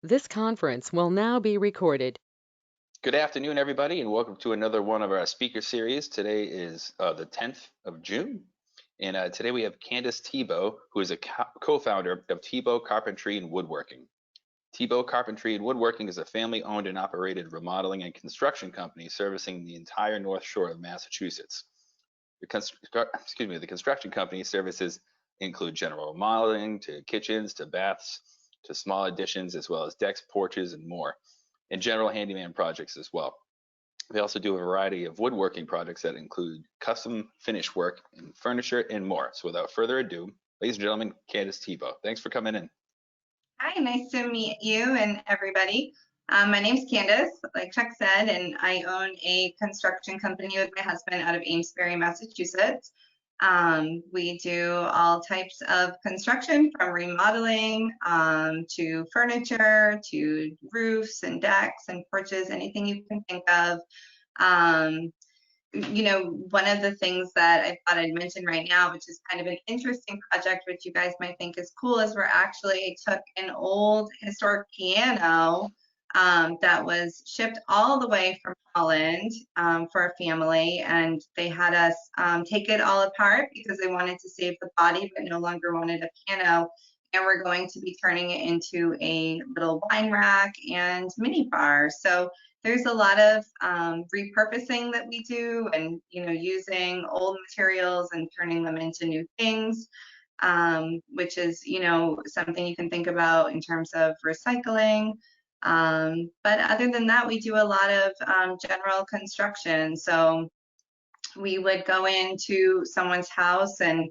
This conference will now be recorded. Good afternoon, everybody, and welcome to another one of our speaker series. Today is the 10th of June, and today we have Kandice Tebou, who is a co-founder of Tebou Carpentry and Woodworking. Tebou Carpentry and Woodworking is a family-owned and operated remodeling and construction company servicing the entire North Shore of Massachusetts. The construction company services include general remodeling to kitchens to baths to small additions, as well as decks, porches, and more, and general handyman projects as well. They also do a variety of woodworking projects that include custom finish work and furniture and more. So without further ado, ladies and gentlemen, Kandice Tebou. Thanks for coming in. Hi, nice to meet you and everybody. My name's Kandice, like Chuck said, and I own a construction company with my husband out of Amesbury, Massachusetts. We do all types of construction, from remodeling to furniture to roofs and decks and porches, anything you can think of. One of the things that I thought I'd mention right now, which is kind of an interesting project, which you guys might think is cool, is we're actually took an old historic piano that was shipped all the way from Holland for a family, and they had us take it all apart because they wanted to save the body but no longer wanted a piano. And we're going to be turning it into a little wine rack and mini bar. So there's a lot of repurposing that we do, and using old materials and turning them into new things, which is something you can think about in terms of recycling. But other than that, we do a lot of general construction. So we would go into someone's house and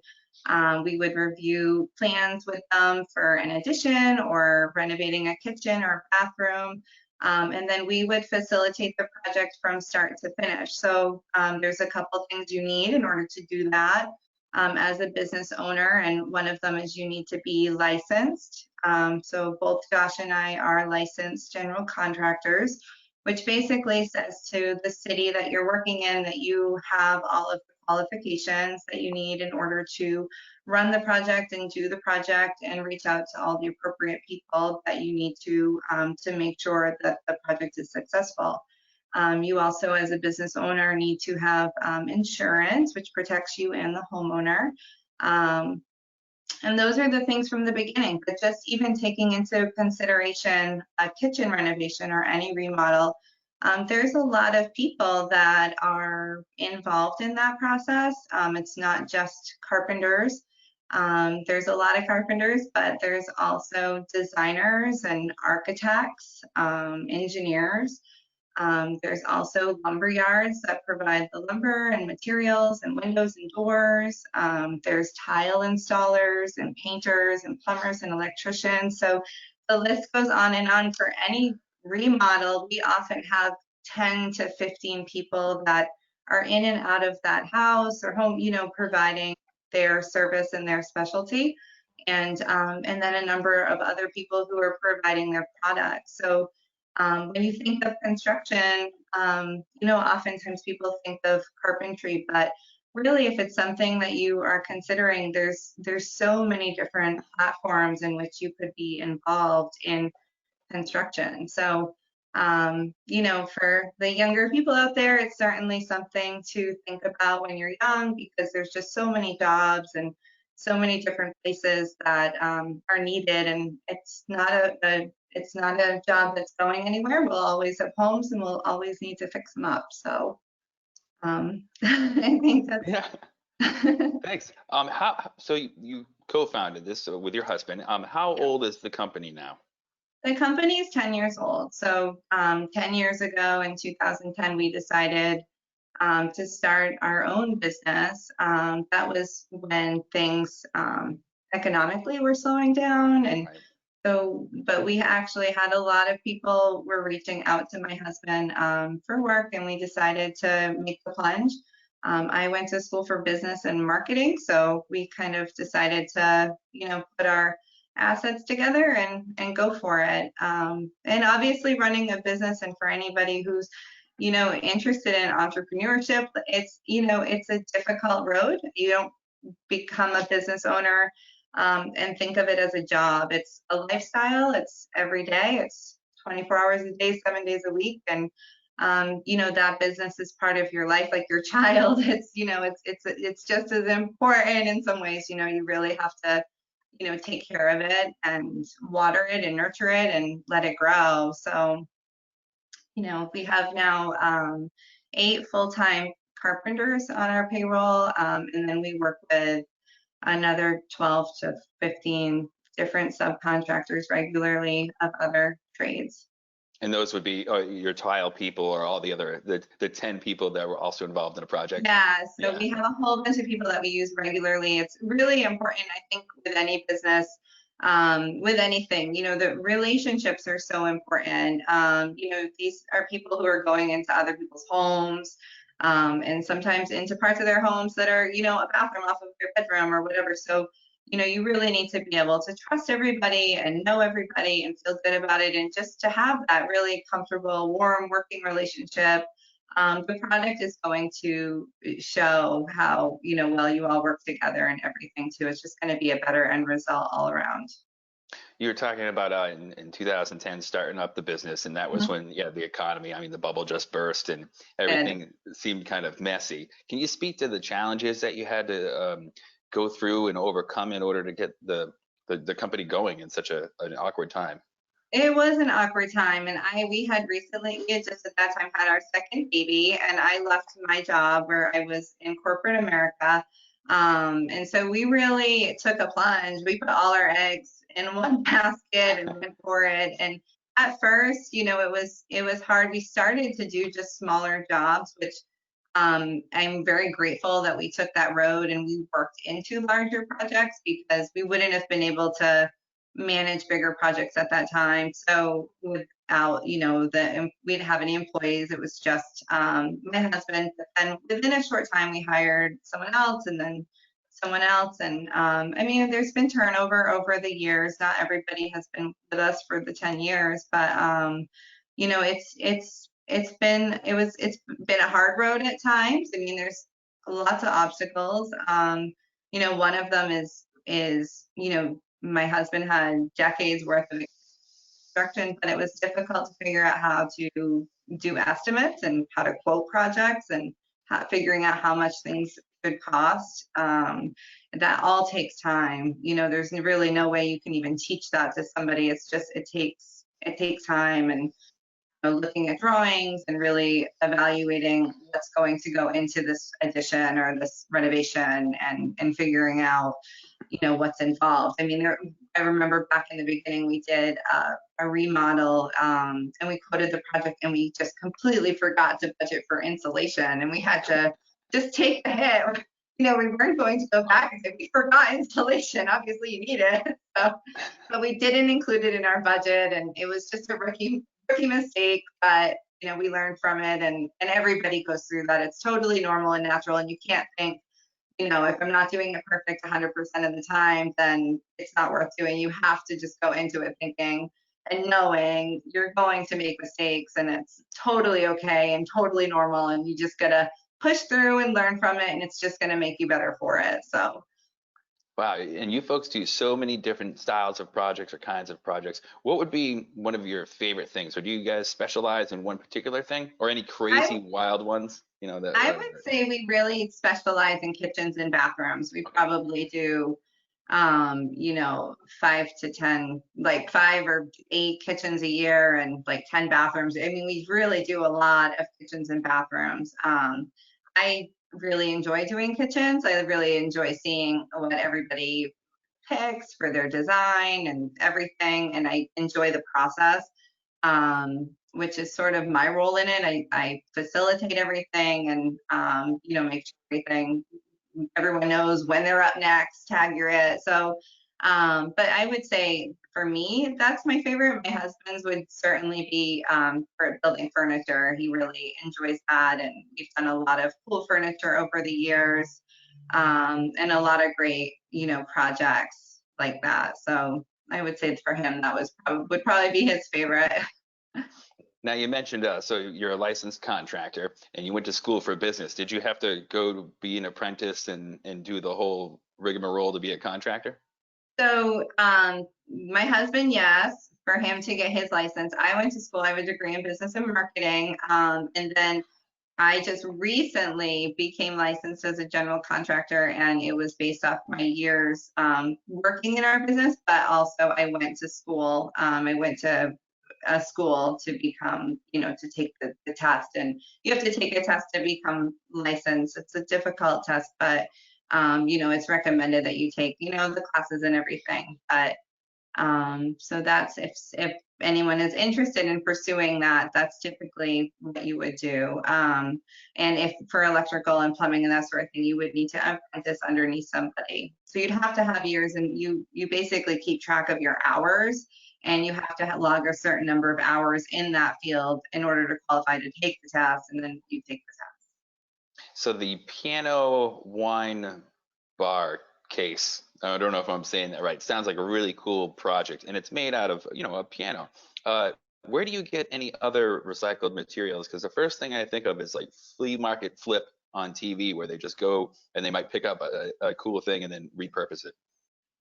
we would review plans with them for an addition or renovating a kitchen or bathroom. And then we would facilitate the project from start to finish. So there's a couple things you need in order to do that as a business owner, and one of them is you need to be licensed. So both Josh and I are licensed general contractors, which basically says to the city that you're working in that you have all of the qualifications that you need in order to run the project and do the project, and reach out to all the appropriate people that you need to make sure that the project is successful. You also, as a business owner, need to have insurance, which protects you and the homeowner. And those are the things from the beginning, but just even taking into consideration a kitchen renovation or any remodel, there's a lot of people that are involved in that process. It's not just carpenters. There's a lot of carpenters, but there's also designers and architects, engineers. There's also lumber yards that provide the lumber and materials and windows and doors. There's tile installers and painters and plumbers and electricians. So the list goes on and on. For any remodel, we often have 10 to 15 people that are in and out of that house or home, providing their service and their specialty. And then a number of other people who are providing their products. So when you think of construction, oftentimes people think of carpentry, but really, if it's something that you are considering, there's so many different platforms in which you could be involved in construction. So, for the younger people out there, it's certainly something to think about when you're young, because there's just so many jobs and so many different places that are needed, and it's not a job that's going anywhere. We'll always have homes, and we'll always need to fix them up. So I think that's Yeah, thanks. So you co-founded this with your husband. How old is the company now? The company is 10 years old. So 10 years ago in 2010, we decided to start our own business. That was when things economically were slowing down. And Right. so, but we actually had a lot of people were reaching out to my husband for work, and we decided to make the plunge. I went to school for business and marketing, so we kind of decided to, put our assets together and go for it. And obviously, running a business, and for anybody who's interested in entrepreneurship, it's a difficult road. You don't become a business owner and think of it as a job. It's a lifestyle. It's every day. It's 24 hours a day, 7 days a week. And that business is part of your life, like your child. It's just as important in some ways. You really have to, take care of it and water it and nurture it and let it grow. So, we have now 8 full-time carpenters on our payroll, and then we work with another 12 to 15 different subcontractors regularly of other trades. And those would be your tile people or all the other the 10 people that were also involved in a project. Yeah, so Yeah. we have a whole bunch of people that we use regularly. It's really important, I think, with any business, with anything, the relationships are so important. These are people who are going into other people's homes, and sometimes into parts of their homes that are, a bathroom off of their bedroom or whatever. So, you really need to be able to trust everybody and know everybody and feel good about it, and just to have that really comfortable, warm working relationship. The product is going to show how, well you all work together and everything too. It's just going to be a better end result all around. You were talking about in 2010 starting up the business, and that was Mhm. when, yeah, the economy, I mean, the bubble just burst and And everything seemed kind of messy. Can you speak to the challenges that you had to go through and overcome in order to get the company going in such an awkward time? it was an awkward time, and we had just at that time had our second baby, and I left my job where I was in corporate America. And so we really took a plunge. We put all our eggs in one basket and went for it. And at first, it was hard. We started to do just smaller jobs, which I'm very grateful that we took that road and we worked into larger projects, because we wouldn't have been able to manage bigger projects at that time. So without, we didn't have any employees. It was just my husband. And within a short time, we hired someone else and then someone else. And I mean, there's been turnover over the years. Not everybody has been with us for the 10 years, but it's been a hard road at times. I mean, there's lots of obstacles. One of them is my husband had decades worth of construction, but it was difficult to figure out how to do estimates and how to quote projects and figuring out how much things could cost. That all takes time. There's really no way you can even teach that to somebody. It's just it takes time, and looking at drawings and really evaluating what's going to go into this addition or this renovation, and figuring out what's involved. I mean, I remember back in the beginning we did a remodel, and we quoted the project and we just completely forgot to budget for insulation, and we had to just take the hit. We weren't going to go back and say we forgot installation. Obviously, you need it. So, but we didn't include it in our budget, and it was just a rookie mistake. But we learned from it, and everybody goes through that. It's totally normal and natural, and you can't think, if I'm not doing it perfect 100% of the time, then it's not worth doing. You have to just go into it thinking and knowing you're going to make mistakes, and it's totally okay and totally normal, and you just gotta push through and learn from it, and it's just gonna make you better for it. So Wow, and you folks do so many different styles of projects or kinds of projects. What would be one of your favorite things? Or do you guys specialize in one particular thing, or any I crazy wild ones? I would say we really specialize in kitchens and bathrooms. We Okay. probably do 5 to 10, like 5 or 8 kitchens a year and like 10 bathrooms. I mean, we really do a lot of kitchens and bathrooms. I really enjoy doing kitchens. I really enjoy seeing what everybody picks for their design and everything, and I enjoy the process, which is sort of my role in it. I facilitate everything, and make sure everyone knows when they're up next, tag you're it. So, but I would say for me, that's my favorite. My husband's would certainly be for building furniture. He really enjoys that, and we've done a lot of cool furniture over the years, and a lot of great, projects like that. So I would say for him, that would probably be his favorite. Now you mentioned so you're a licensed contractor and you went to school for business. Did you have to go to be an apprentice and do the whole rigmarole to be a contractor? So my husband, yes, for him to get his license. I went to school. I have a degree in business and marketing, and then I just recently became licensed as a general contractor, and it was based off my years working in our business, but also I went to school. I went to a school to become, to take the test, and you have to take a test to become licensed. It's a difficult test, but it's recommended that you take, the classes and everything. But so that's if anyone is interested in pursuing that, that's typically what you would do. And if for electrical and plumbing and that sort of thing, you would need to apprentice underneath somebody. So you'd have to have years, and you basically keep track of your hours, and you have to log a certain number of hours in that field in order to qualify to take the test, and then you take the test. So the piano wine bar case, I don't know if I'm saying that right. Sounds like a really cool project, and it's made out of, a piano. Where do you get any other recycled materials? Because the first thing I think of is like flea market flip on TV, where they just go and they might pick up a cool thing and then repurpose it.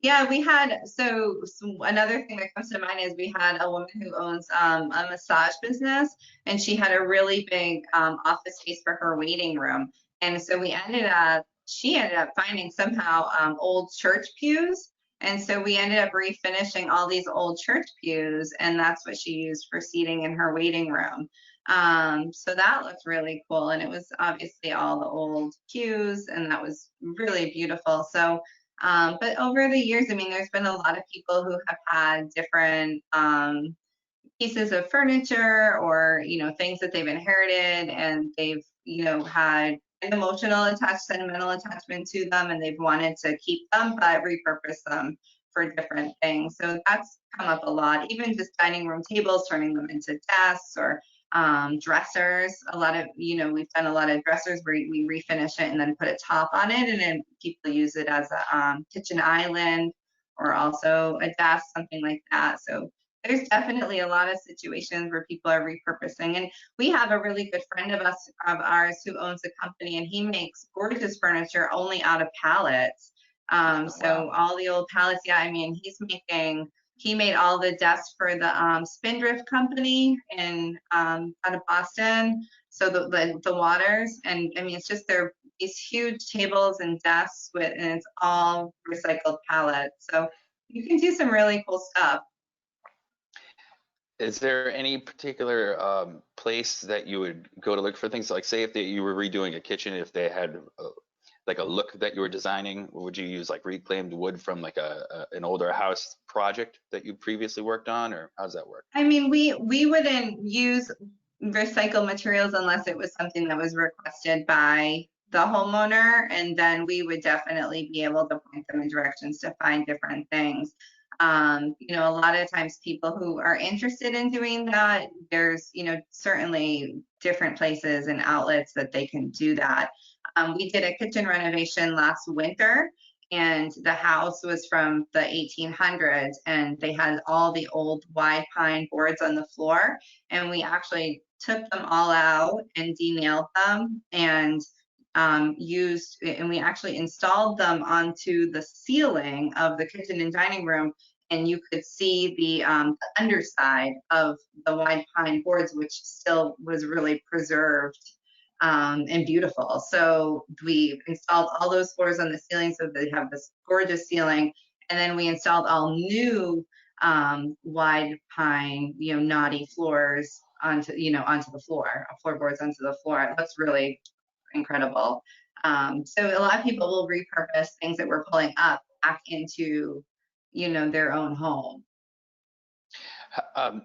Yeah, we had, so another thing that comes to mind is we had a woman who owns a massage business, and she had a really big office space for her waiting room. And so she ended up finding somehow old church pews. And so we ended up refinishing all these old church pews, and that's what she used for seating in her waiting room. So that looked really cool. And it was obviously all the old pews, and that was really beautiful. So but over the years, I mean, there's been a lot of people who have had different pieces of furniture, or, things that they've inherited, and they've, had an emotional sentimental attachment to them, and they've wanted to keep them, but repurpose them for different things. So that's come up a lot, even just dining room tables, turning them into desks, or dressers. A lot of, we've done a lot of dressers where we refinish it and then put a top on it, and then people use it as a kitchen island, or also a desk, something like that. So there's definitely a lot of situations where people are repurposing. And we have a really good friend of ours who owns a company, and he makes gorgeous furniture only out of pallets. So all the old pallets, yeah, I mean, he made all the desks for the Spindrift company out of Boston. So the Waters, and I mean, it's just these huge tables and desks and it's all recycled pallets. So you can do some really cool stuff. Is there any particular place that you would go to look for things? Like, say if you were redoing a kitchen, if they had like a look that you were designing, would you use like reclaimed wood from like an older house project that you previously worked on, or how does that work? I mean, we wouldn't use recycled materials unless it was something that was requested by the homeowner, and then we would definitely be able to point them in directions to find different things. A lot of times people who are interested in doing that, there's, certainly different places and outlets that they can do that. We did a kitchen renovation last winter, and the house was from the 1800s, and they had all the old wide pine boards on the floor, and we actually took them all out and denailed them, and we actually installed them onto the ceiling of the kitchen and dining room, and you could see the underside of the wide pine boards, which still was really preserved and beautiful. So we installed all those floors on the ceiling so they have this gorgeous ceiling, and then we installed all new wide pine, knotty floors onto the floorboards onto the floor. It looks really incredible. So a lot of people will repurpose things that we're pulling up back into, their own home.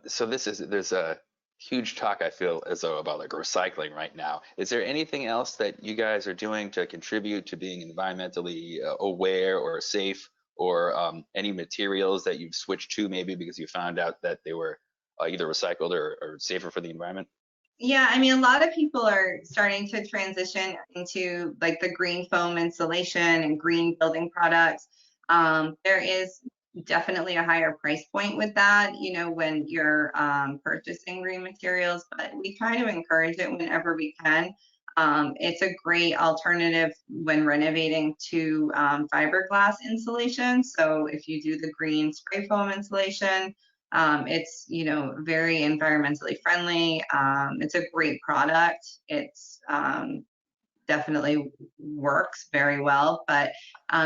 So there's a huge talk, I feel as though, about like recycling right now. Is there anything else that you guys are doing to contribute to being environmentally aware or safe, or any materials that you've switched to maybe because you found out that they were either recycled or safer for the environment? Yeah, I mean, a lot of people are starting to transition into like the green foam insulation and green building products. There is definitely a higher price point with that, when you're purchasing green materials, but we try to encourage it whenever we can. It's a great alternative when renovating to fiberglass insulation. So if you do the green spray foam insulation, it's, you know, very environmentally friendly. It's a great product. It's definitely works very well, but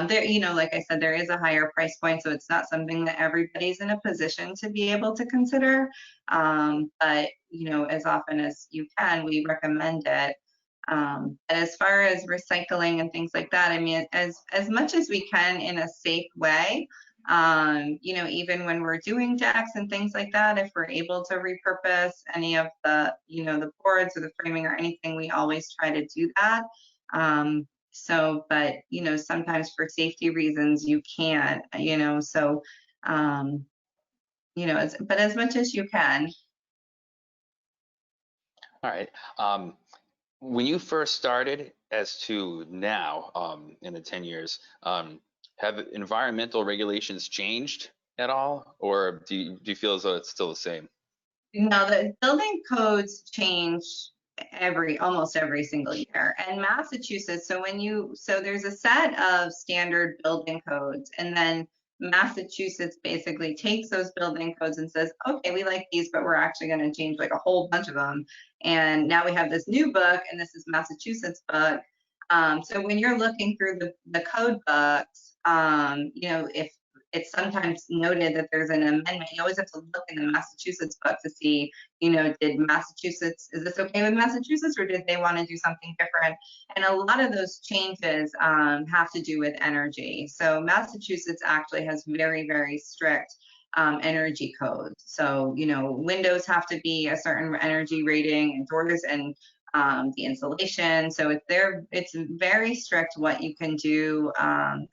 there, you know, like I said, there is a higher price point, so it's not something that everybody's in a position to be able to consider. But you know, as often as you can, we recommend it. But as far as recycling and things like that, I mean, as much as we can in a safe way, you know, even when we're doing decks and things like that, if we're able to repurpose any of the, you know, the boards or the framing or anything, we always try to do that. So, but, you know, sometimes for safety reasons, you can't, you know, so, you know, but as much as you can. All right. When you first started as to now, in the 10 years, have environmental regulations changed at all, or do you feel as though it's still the same? No, the building codes change almost every single year. And Massachusetts, so there's a set of standard building codes, and then Massachusetts basically takes those building codes and says, okay, we like these, but we're actually going to change like a whole bunch of them. And now we have this new book, and this is Massachusetts book. So when you're looking through the code books, you know, if it's sometimes noted that there's an amendment, you always have to look in the Massachusetts book to see, you know, is this okay with Massachusetts, or did they want to do something different? And a lot of those changes have to do with energy. So Massachusetts actually has very, very strict energy codes. So, you know, windows have to be a certain energy rating, and doors and the insulation. So it's very strict what you can do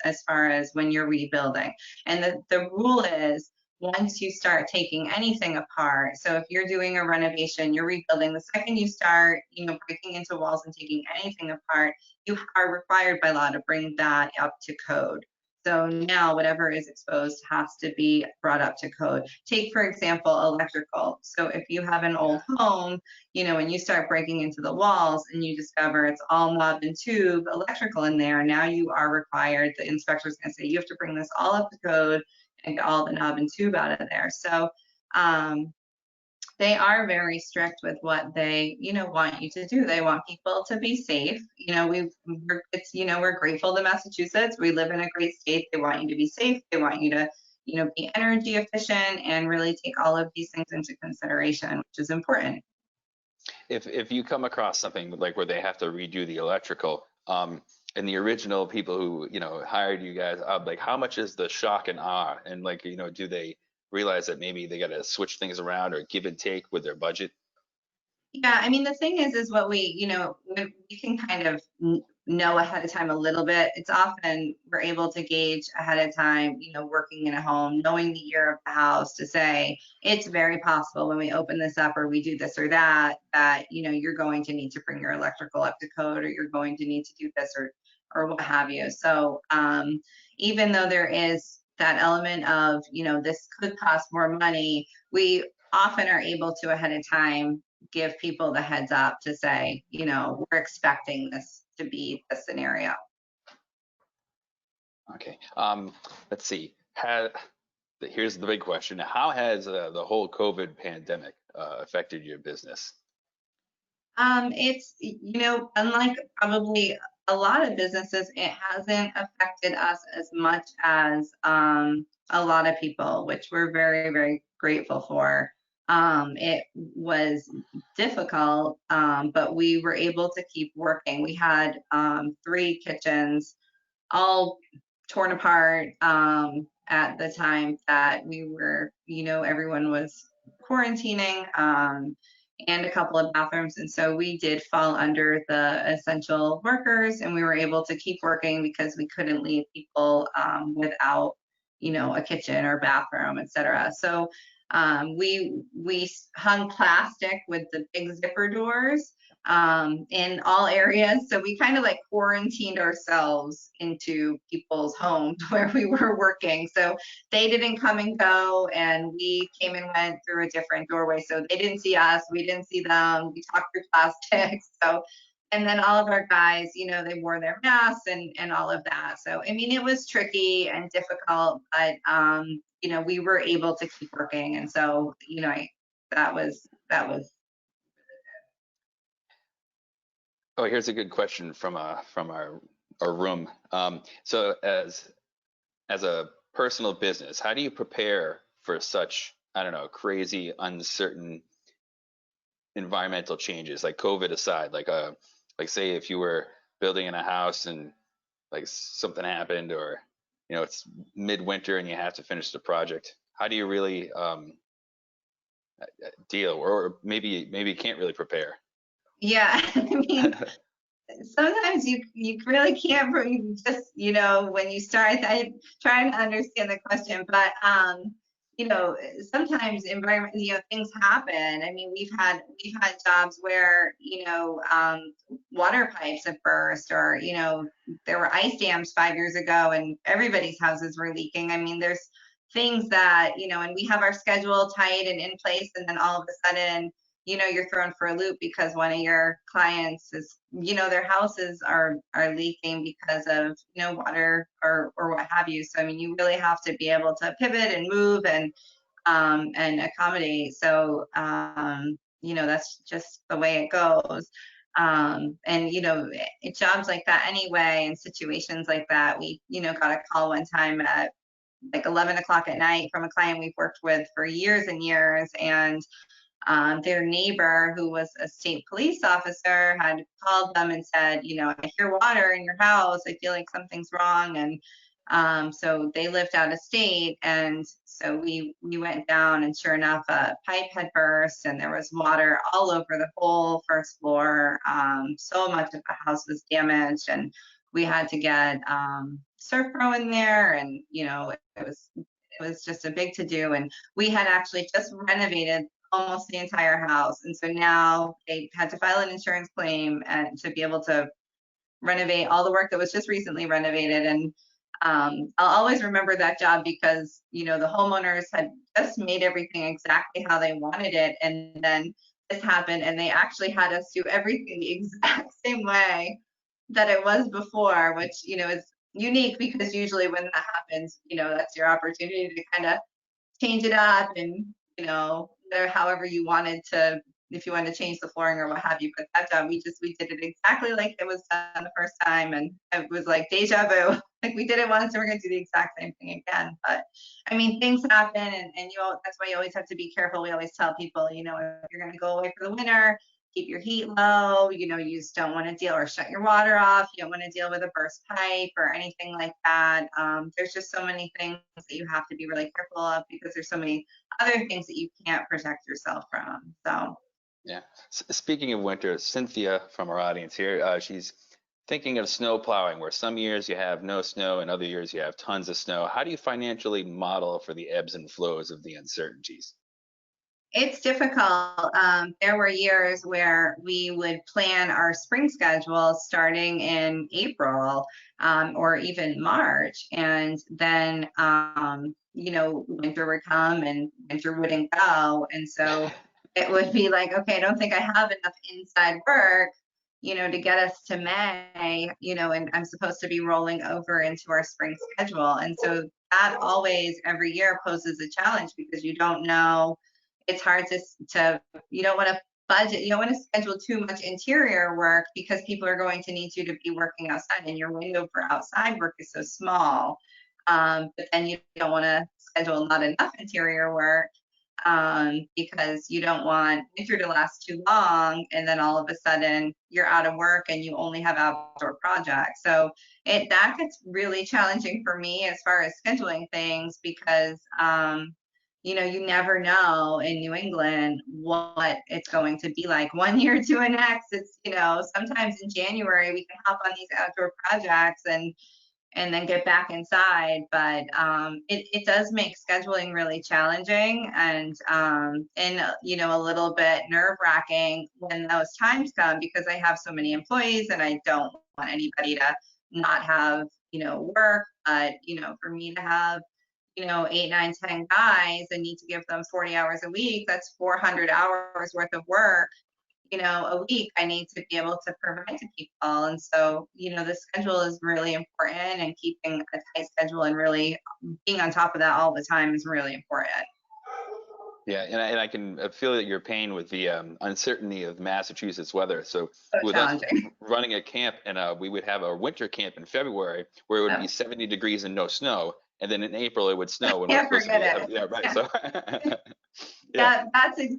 as far as when you're rebuilding. And the rule is, once you start taking anything apart, so if you're doing a renovation, you're rebuilding, the second you start, you know, breaking into walls and taking anything apart, you are required by law to bring that up to code. So now whatever is exposed has to be brought up to code. Take, for example, electrical. So if you have an old home, you know, and you start breaking into the walls and you discover it's all knob and tube electrical in there, now you are required, the inspector's going to say, you have to bring this all up to code and get all the knob and tube out of there. So they are very strict with what they, you know, want you to do. They want people to be safe. You know, we're grateful to Massachusetts. We live in a great state. They want you to be safe. They want you to, you know, be energy efficient and really take all of these things into consideration, which is important. If you come across something like where they have to redo the electrical, and the original people who, you know, hired you guys, like how much is the shock and awe, and like, you know, do they realize that maybe they got to switch things around or give and take with their budget? Yeah, I mean, the thing is what we, you know, we can kind of know ahead of time a little bit. It's often we're able to gauge ahead of time, you know, working in a home, knowing the year of the house, to say it's very possible when we open this up or we do this or that, that, you know, you're going to need to bring your electrical up to code, or you're going to need to do this or what have you. So even though there is that element of, you know, this could cost more money, we often are able to ahead of time give people the heads up to say, you know, we're expecting this to be the scenario. Okay. Let's see. Here's the big question. How has the whole COVID pandemic affected your business? It's, you know, unlike probably a lot of businesses, it hasn't affected us as much as a lot of people, which we're very, very grateful for. It was difficult, but we were able to keep working. We had 3 kitchens all torn apart at the time that we were, you know, everyone was quarantining, and a couple of bathrooms. And so we did fall under the essential workers, and we were able to keep working because we couldn't leave people without, you know, a kitchen or bathroom, etc. So we hung plastic with the big zipper doors in all areas. So we kind of like quarantined ourselves into people's homes where we were working. So they didn't come and go, and we came and went through a different doorway. So they didn't see us, we didn't see them. We talked through plastics. So and then all of our guys, they wore their masks and all of that. So, I mean, it was tricky and difficult, but, we were able to keep working. And so, that was. Oh, here's a good question from our room. So as a personal business, how do you prepare for such, I don't know, crazy, uncertain environmental changes, like COVID aside, like say if you were building in a house and like something happened, or it's midwinter and you have to finish the project, how do you really deal, or maybe you can't really prepare? Yeah, I mean, sometimes you really can't just when you start. I'm trying to understand the question, but sometimes environment things happen. I mean, we've had jobs where water pipes have burst, or there were ice dams 5 years ago and everybody's houses were leaking. I mean, there's things that and we have our schedule tight and in place, and then all of a sudden you're thrown for a loop because one of your clients is, their houses are leaking because of, water or what have you. So, I mean, you really have to be able to pivot and move and accommodate. So, that's just the way it goes. And, jobs like that anyway, and situations like that, we, got a call one time at like 11 o'clock at night from a client we've worked with for years and years. And their neighbor, who was a state police officer, had called them and said, I hear water in your house. I feel like something's wrong. And so they lived out of state. And so we went down, and sure enough, a pipe had burst and there was water all over the whole first floor. So much of the house was damaged, and we had to get Surf Pro in there. And, it was just a big to do. And we had actually just renovated almost the entire house. And so now they had to file an insurance claim and to be able to renovate all the work that was just recently renovated. And I'll always remember that job because, the homeowners had just made everything exactly how they wanted it. And then this happened, and they actually had us do everything the exact same way that it was before, which, is unique because usually when that happens, that's your opportunity to kind of change it up and, however you wanted to, if you wanted to change the flooring or what have you. But that job, we did it exactly like it was done the first time. And it was like deja vu. Like we did it once and we're going to do the exact same thing again. But I mean, things happen, and that's why you always have to be careful. We always tell people, if you're going to go away for the winter, keep your heat low. You just don't want to deal, or shut your water off. You don't want to deal with a burst pipe or anything like that. There's just so many things that you have to be really careful of because there's so many other things that you can't protect yourself from. So. Yeah. Speaking of winter, Cynthia from our audience here, she's thinking of snow plowing, where some years you have no snow and other years you have tons of snow. How do you financially model for the ebbs and flows of the uncertainties? It's difficult. There were years where we would plan our spring schedule starting in April, or even March, and then winter would come and winter wouldn't go, and so it would be like, okay, I don't think I have enough inside work, to get us to May, and I'm supposed to be rolling over into our spring schedule, and so that always every year poses a challenge because you don't know. It's hard to you don't want to budget, you don't want to schedule too much interior work because people are going to need you to be working outside, and your window for outside work is so small. But then you don't want to schedule not enough interior work because you don't want winter to last too long, and then all of a sudden you're out of work and you only have outdoor projects. So that gets really challenging for me as far as scheduling things because you never know in New England what it's going to be like one year to the next. It's, sometimes in January we can hop on these outdoor projects and then get back inside. But it does make scheduling really challenging and a little bit nerve wracking when those times come because I have so many employees and I don't want anybody to not have, work. But, for me to have 8, 9, 10 guys and need to give them 40 hours a week, that's 400 hours worth of work, a week, I need to be able to provide to people. And so, the schedule is really important, and keeping a tight schedule and really being on top of that all the time is really important. Yeah, and I can feel that your pain with the uncertainty of Massachusetts weather. So So with us challenging. running a camp, and we would have our winter camp in February where it would be 70 degrees and no snow, and then in April it would snow when we're Can't supposed to be. forget it. Yeah, right. Yeah. So yeah, Yeah, that's the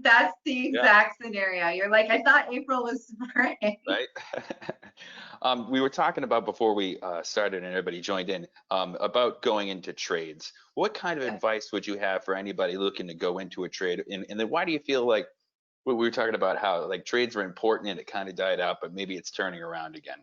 yeah, exact scenario. You're like, I thought April was spring. right. We were talking about before we started and everybody joined in about going into trades. What kind of advice would you have for anybody looking to go into a trade? And then why do you feel like we were talking about how like trades were important and it kind of died out, but maybe it's turning around again?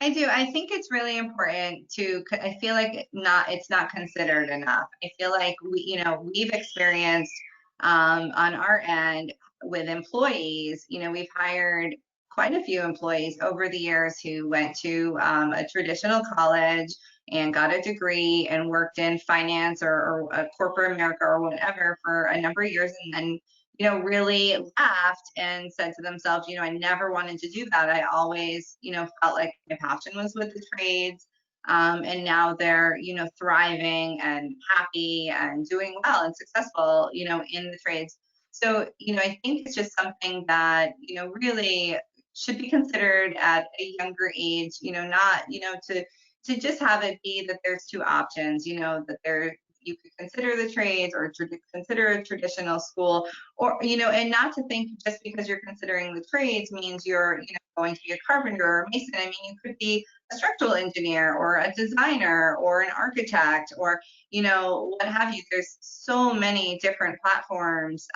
I do. I think it's really important I feel like it's not considered enough. I feel like we've experienced on our end with employees, we've hired quite a few employees over the years who went to a traditional college and got a degree and worked in finance or corporate America or whatever for a number of years, and then really laughed and said to themselves, I never wanted to do that. I always, felt like my passion was with the trades. And now they're, thriving and happy and doing well and successful, in the trades. So, I think it's just something that, really should be considered at a younger age, not, to just have it be that there's two options, that you could consider the trades or consider a traditional school, or and not to think just because you're considering the trades means you're going to be a carpenter or a mason. I mean, you could be a structural engineer or a designer or an architect or what have you. There's so many different platforms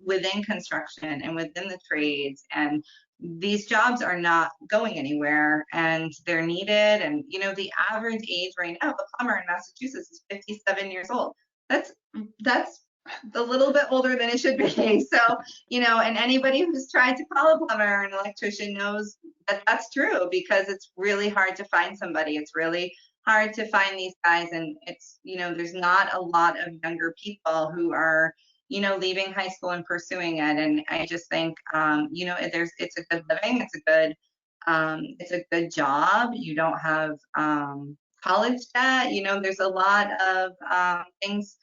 within construction and within the trades, and these jobs are not going anywhere and they're needed. And the average age right now of a plumber in Massachusetts is 57 years old. That's a little bit older than it should be. So, and anybody who's tried to call a plumber or an electrician knows that that's true, because it's really hard to find somebody. It's really hard to find these guys, and it's there's not a lot of younger people who are leaving high school and pursuing it. And I just think it's a good living, it's a good job. You don't have college debt. There's a lot of things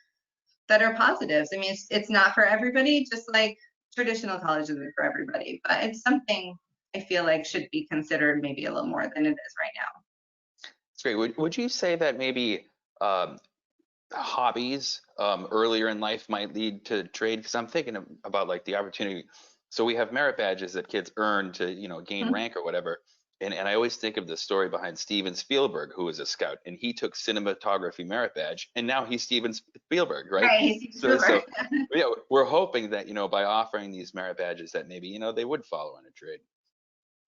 that are positives. I mean, it's not for everybody, just like traditional college isn't for everybody, but it's something I feel like should be considered maybe a little more than it is right now. That's great. Would you say that maybe hobbies earlier in life might lead to trade? Because I'm thinking about like the opportunity. So we have merit badges that kids earn to gain rank or whatever. And I always think of the story behind Steven Spielberg, who was a scout, and he took cinematography merit badge, and now he's Steven Spielberg, right? Right, he's So yeah, we're hoping that by offering these merit badges that maybe they would follow in a trade.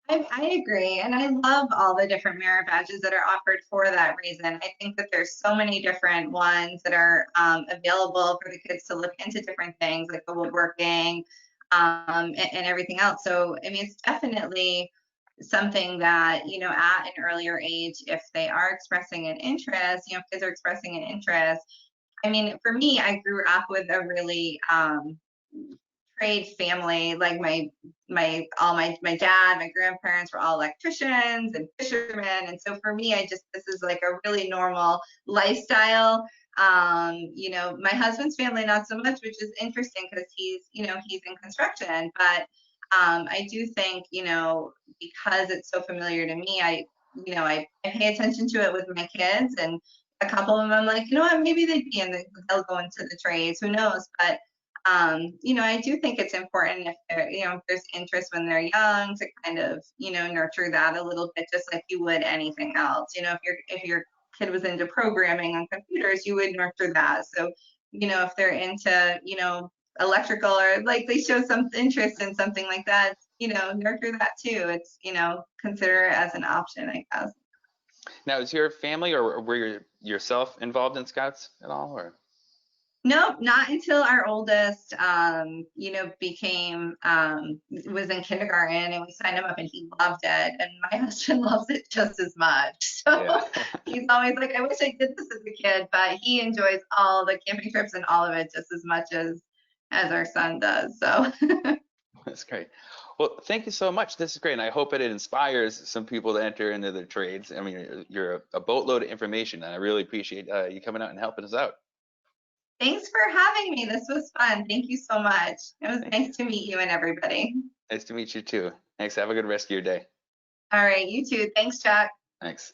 I agree, and I love all the different merit badges that are offered for that reason. I think that there's so many different ones that are available for the kids to look into different things like the woodworking and everything else. So I mean, it's definitely something that at an earlier age, if they are expressing an interest, if kids are expressing an interest. I mean, for me, I grew up with a really trade family. Like my dad, my grandparents were all electricians and fishermen, and so for me, this is like a really normal lifestyle. My husband's family not so much, which is interesting because he's in construction, but I do think because it's so familiar to me, I pay attention to it with my kids, and a couple of them I'm like, what, maybe they'll go into the trades, who knows. But I do think it's important if if there's interest when they're young to kind of nurture that a little bit, just like you would anything else. If your kid was into programming on computers, you would nurture that. So if they're into electrical, or like they show some interest in something like that, nurture that too. It's consider it as an option, I guess. Now, is your family or were you yourself involved in Scouts at all, or? Nope, not until our oldest, became was in kindergarten, and we signed him up, and he loved it, and my husband loves it just as much. So Yeah. he's always like, I wish I did this as a kid, but he enjoys all the camping trips and all of it just as much as our son does. So That's great. Well, thank you so much. This is great, and I hope that it inspires some people to enter into the trades. I mean, you're a boatload of information, and I really appreciate you coming out and helping us out. Thanks for having me. This was fun. Thank you so much. It was Thank you. nice to meet you and everybody. Nice to meet you too. Thanks. Have a good rest of your day. All right, you too. Thanks, Chuck. Thanks.